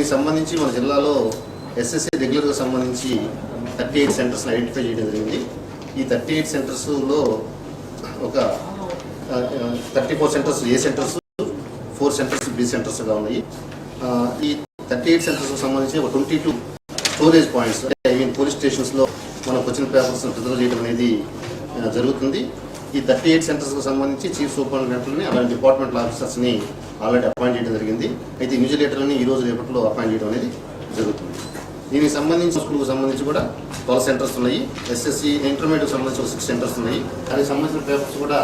దీనికి సంబంధించి మన జిల్లాలో ఎస్ఎస్సి రెగ్యులర్గా సంబంధించి 38 సెంటర్స్ని ఐడెంటిఫై చేయడం జరిగింది. ఈ 38 సెంటర్స్లో ఒక 34 సెంటర్స్ ఏ సెంటర్స్, 4 సెంటర్స్ బి సెంటర్స్గా ఉన్నాయి. ఈ 38 సెంటర్స్కి సంబంధించి ఒక 22 స్టోరేజ్ పాయింట్స్, పోలీస్ స్టేషన్స్లో మన క్వశ్చన్ పేపర్స్ ప్రిజర్వ్ చేయడం అనేది జరుగుతుంది. ఈ 38 సెంటర్స్కి సంబంధించి చీఫ్ సూపరింటెండెంట్లని అలాంటి డిపార్ట్మెంటల్ ఆఫీసర్స్ని ఆల్రెడీ అపాయింట్ చేయడం జరిగింది. అయితే ఇన్విజిలేటర్లని ఈరోజు రేపట్లో అపాయింట్ చేయడం అనేది జరుగుతుంది. దీనికి సంబంధించి స్కూల్కి సంబంధించి కూడా 12 సెంటర్స్ ఉన్నాయి. ఎస్ఎస్సి ఇంటర్మీడియట్కి సంబంధించి 6 సెంటర్స్ ఉన్నాయి. దానికి సంబంధించిన పేపర్స్ కూడా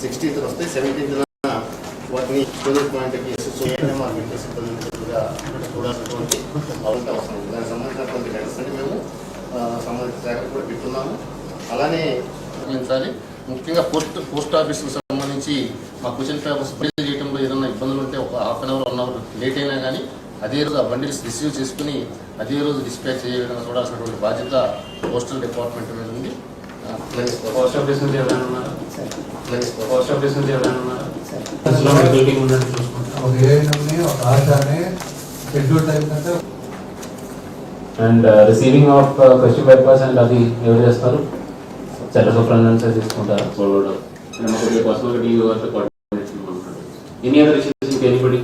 16th వస్తాయి. 17th వాటిని స్టోరేజ్ పాయింట్కి ఎస్ఎస్సి సిబ్బందిగా చూడాల్సినటువంటి అవసరం ఉంది. దానికి సంబంధించినటువంటి లెటర్స్ అని మేము సంబంధించిన శాఖలు కూడా పెట్టున్నాము. అలానే గమనించాలి, ముఖ్యంగా పోస్ట్ ఆఫీస్కి సంబంధించి మా క్వశ్చన్ పేపర్స్ ప్రింట్ చేయడంలో ఏదైనా ఇబ్బందులు ఉంటే ఒక half an hour 1 hour late అయినా కానీ అదే రోజు ఆ బండిల్స్ రిసీవ్ చేసుకుని అదే రోజు డిస్పాచ్ చేయ విధంగా చూడాల్సినటువంటి బాధ్యత పోస్టల్ డిపార్ట్మెంట్ మీద ఉంది. పోస్ట్ ఆఫీస్ నుంచి and receiving of question papers and అది ఎవరు చేస్తారు? సెంటర్ సూపరింటెండెంట్స్ తీసుకుంటారు. పర్సనల్గా deal any other issues anybody?